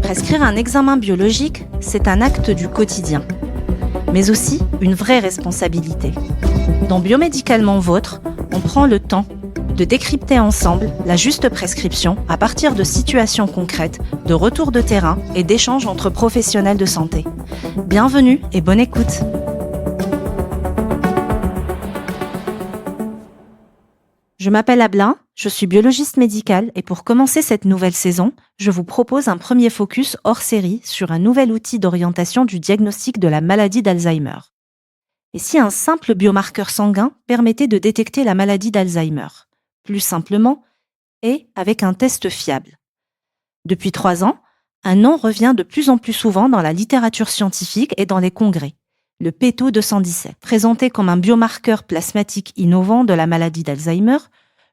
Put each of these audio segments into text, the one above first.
Prescrire un examen biologique, c'est un acte du quotidien, mais aussi une vraie responsabilité. Dans Biomédicalement Vôtre, on prend le temps de décrypter ensemble la juste prescription à partir de situations concrètes, de retours de terrain et d'échanges entre professionnels de santé. Bienvenue et bonne écoute. Je m'appelle Ablin, je suis biologiste médicale et pour commencer cette nouvelle saison, je vous propose un premier focus hors série sur un nouvel outil d'orientation du diagnostic de la maladie d'Alzheimer. Et si un simple biomarqueur sanguin permettait de détecter la maladie d'Alzheimer, plus simplement, et avec un test fiable. Depuis 3 ans, un nom revient de plus en plus souvent dans la littérature scientifique et dans les congrès. Le P-tau217. Présenté comme un biomarqueur plasmatique innovant de la maladie d'Alzheimer,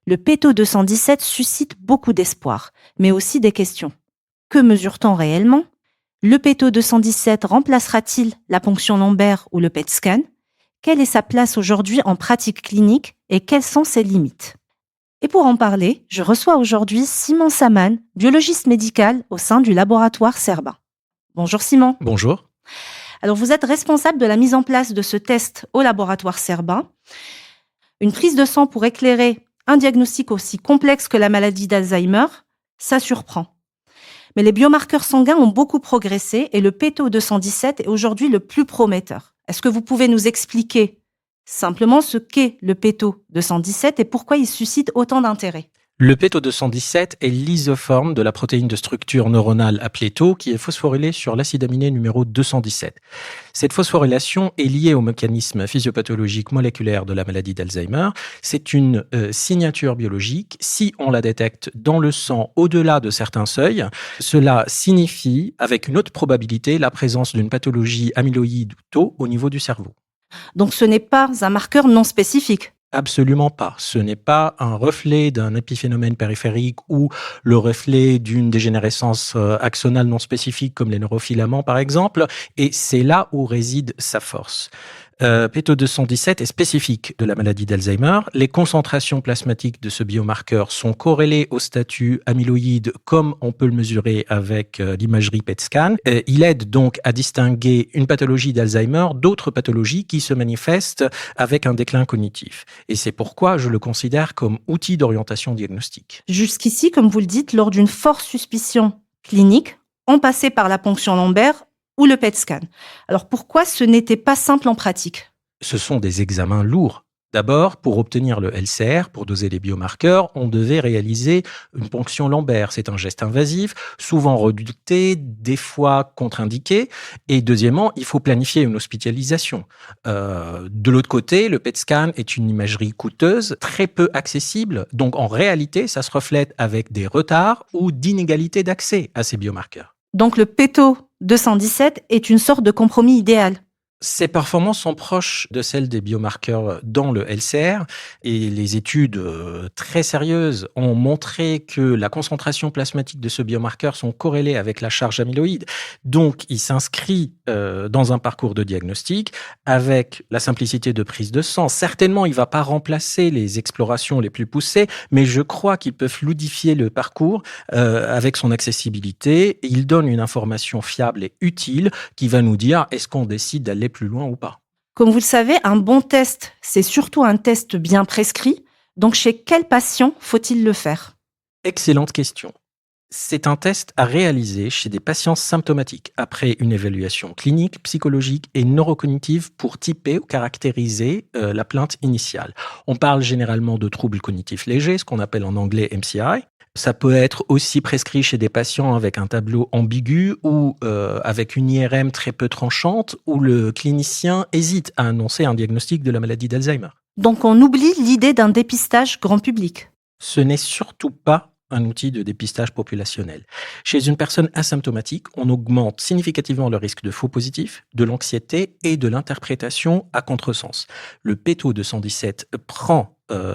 le P-tau217 suscite beaucoup d'espoir, mais aussi des questions. Que mesure-t-on réellement ? Le P-tau217 remplacera-t-il la ponction lombaire ou le PET scan ? Quelle est sa place aujourd'hui en pratique clinique et quelles sont ses limites ? Et pour en parler, je reçois aujourd'hui Simon Saman, biologiste médical au sein du laboratoire Cerba. Bonjour Simon. Bonjour. Alors vous êtes responsable de la mise en place de ce test au laboratoire Cerba. Une prise de sang pour éclairer un diagnostic aussi complexe que la maladie d'Alzheimer, ça surprend. Mais les biomarqueurs sanguins ont beaucoup progressé et le P-tau217 est aujourd'hui le plus prometteur. Est-ce que vous pouvez nous expliquer simplement ce qu'est le P-tau217 et pourquoi il suscite autant d'intérêt ? Le P-tau217 est l'isoforme de la protéine de structure neuronale appelée tau qui est phosphorylée sur l'acide aminé numéro 217. Cette phosphorylation est liée au mécanisme physiopathologique moléculaire de la maladie d'Alzheimer. C'est une signature biologique. Si on la détecte dans le sang au-delà de certains seuils, cela signifie avec une haute probabilité la présence d'une pathologie amyloïde ou tau au niveau du cerveau. Donc ce n'est pas un marqueur non spécifique. Absolument pas. Ce n'est pas un reflet d'un épiphénomène périphérique ou le reflet d'une dégénérescence axonale non spécifique comme les neurofilaments par exemple, et c'est là où réside sa force. P-tau217 est spécifique de la maladie d'Alzheimer. Les concentrations plasmatiques de ce biomarqueur sont corrélées au statut amyloïde comme on peut le mesurer avec l'imagerie PET scan. Il aide donc à distinguer une pathologie d'Alzheimer d'autres pathologies qui se manifestent avec un déclin cognitif. Et c'est pourquoi je le considère comme outil d'orientation diagnostique. Jusqu'ici, comme vous le dites, lors d'une forte suspicion clinique, on passait par la ponction lombaire ou le PET scan. Alors pourquoi ce n'était pas simple en pratique ? Ce sont des examens lourds. D'abord, pour obtenir le LCR, pour doser les biomarqueurs, on devait réaliser une ponction lombaire. C'est un geste invasif, souvent redouté, des fois contre-indiqué. Et deuxièmement, il faut planifier une hospitalisation. De l'autre côté, le PET scan est une imagerie coûteuse, très peu accessible. Donc en réalité, ça se reflète avec des retards ou d'inégalités d'accès à ces biomarqueurs. Donc le P-tau217 est une sorte de compromis idéal. Ces performances sont proches de celles des biomarqueurs dans le LCR et les études très sérieuses ont montré que la concentration plasmatique de ce biomarqueur sont corrélées avec la charge amyloïde. Donc, il s'inscrit dans un parcours de diagnostic avec la simplicité de prise de sang. Certainement, il ne va pas remplacer les explorations les plus poussées, mais je crois qu'il peut fluidifier le parcours avec son accessibilité. Il donne une information fiable et utile qui va nous dire est-ce qu'on décide d'aller plus loin ou pas. Comme vous le savez, un bon test, c'est surtout un test bien prescrit. Donc, chez quel patient faut-il le faire ? Excellente question. C'est un test à réaliser chez des patients symptomatiques après une évaluation clinique, psychologique et neurocognitive pour typer ou caractériser la plainte initiale. On parle généralement de troubles cognitifs légers, ce qu'on appelle en anglais MCI. Ça peut être aussi prescrit chez des patients avec un tableau ambigu ou avec une IRM très peu tranchante où le clinicien hésite à annoncer un diagnostic de la maladie d'Alzheimer. Donc on oublie l'idée d'un dépistage grand public. Ce n'est surtout pas un outil de dépistage populationnel. Chez une personne asymptomatique, on augmente significativement le risque de faux positifs, de l'anxiété et de l'interprétation à contresens. Le P-tau217 prend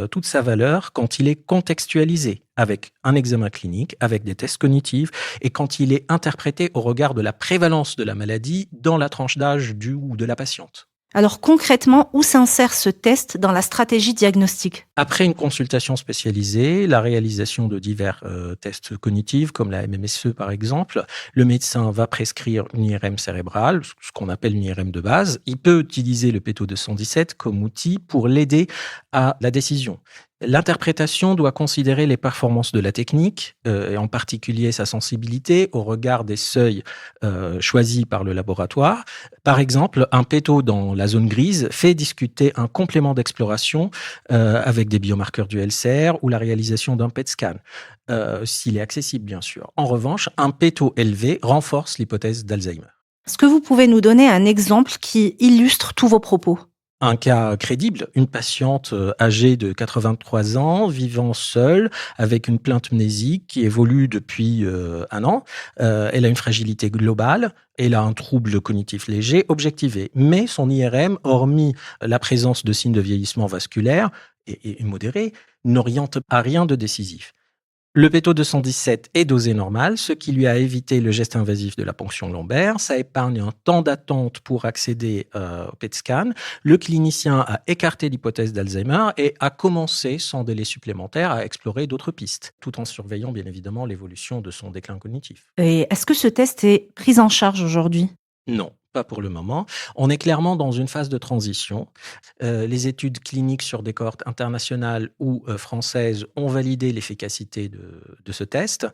toute sa valeur quand il est contextualisé avec un examen clinique, avec des tests cognitifs et quand il est interprété au regard de la prévalence de la maladie dans la tranche d'âge du ou de la patiente. Alors concrètement, où s'insère ce test dans la stratégie diagnostique ? Après une consultation spécialisée, la réalisation de divers tests cognitifs, comme la MMSE par exemple, le médecin va prescrire une IRM cérébrale, ce qu'on appelle une IRM de base. Il peut utiliser le PETO 217 comme outil pour l'aider à la décision. L'interprétation doit considérer les performances de la technique, et en particulier sa sensibilité au regard des seuils choisis par le laboratoire. Par exemple, un PETO dans la zone grise fait discuter un complément d'exploration avec des biomarqueurs du LCR ou la réalisation d'un PET scan, s'il est accessible bien sûr. En revanche, un PETO élevé renforce l'hypothèse d'Alzheimer. Est-ce que vous pouvez nous donner un exemple qui illustre tous vos propos ? Un cas crédible, une patiente âgée de 83 ans, vivant seule, avec une plainte mnésique qui évolue depuis un an. Elle a une fragilité globale, elle a un trouble cognitif léger, objectivé. Mais son IRM, hormis la présence de signes de vieillissement vasculaire et modéré, n'oriente à rien de décisif. Le PETO 217 est dosé normal, ce qui lui a évité le geste invasif de la ponction lombaire. Ça épargne un temps d'attente pour accéder au PET scan. Le clinicien a écarté l'hypothèse d'Alzheimer et a commencé, sans délai supplémentaire, à explorer d'autres pistes, tout en surveillant bien évidemment l'évolution de son déclin cognitif. Et est-ce que ce test est pris en charge aujourd'hui ? Non, pas pour le moment. On est clairement dans une phase de transition. Les études cliniques sur des cohortes internationales ou françaises ont validé l'efficacité de ce test,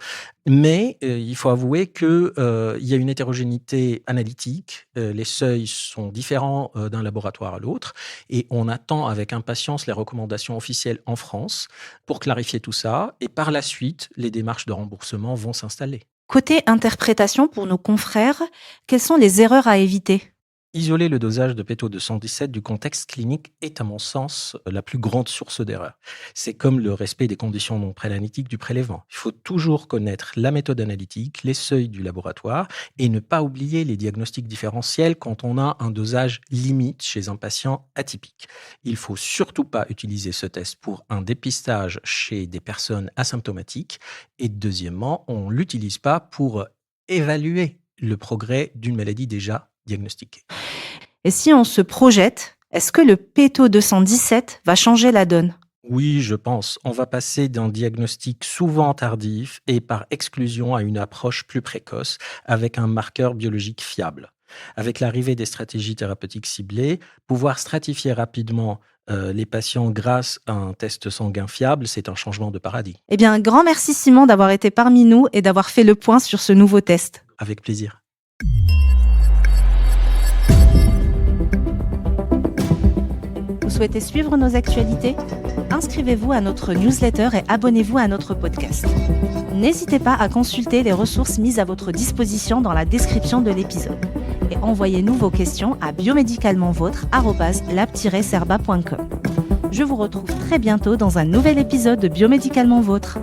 mais il faut avouer qu'il y a une hétérogénéité analytique. Les seuils sont différents d'un laboratoire à l'autre et on attend avec impatience les recommandations officielles en France pour clarifier tout ça et par la suite, les démarches de remboursement vont s'installer. Côté interprétation pour nos confrères, quelles sont les erreurs à éviter ? Isoler le dosage de PETO 217 du contexte clinique est, à mon sens, la plus grande source d'erreur. C'est comme le respect des conditions non préanalytiques du prélèvement. Il faut toujours connaître la méthode analytique, les seuils du laboratoire et ne pas oublier les diagnostics différentiels quand on a un dosage limite chez un patient atypique. Il ne faut surtout pas utiliser ce test pour un dépistage chez des personnes asymptomatiques. Et deuxièmement, on ne l'utilise pas pour évaluer le progrès d'une maladie déjà diagnostiquée. Et si on se projette, est-ce que le PETO 217 va changer la donne ? Oui, je pense. On va passer d'un diagnostic souvent tardif et par exclusion à une approche plus précoce avec un marqueur biologique fiable. Avec l'arrivée des stratégies thérapeutiques ciblées, pouvoir stratifier rapidement les patients grâce à un test sanguin fiable, c'est un changement de paradigme. Eh bien, grand merci Simon d'avoir été parmi nous et d'avoir fait le point sur ce nouveau test. Avec plaisir. Vous souhaitez suivre nos actualités ? Inscrivez-vous à notre newsletter et abonnez-vous à notre podcast. N'hésitez pas à consulter les ressources mises à votre disposition dans la description de l'épisode. Et envoyez-nous vos questions à biomédicalement-vôtre@lab-cerba.com. Je vous retrouve très bientôt dans un nouvel épisode de Biomédicalement Vôtre.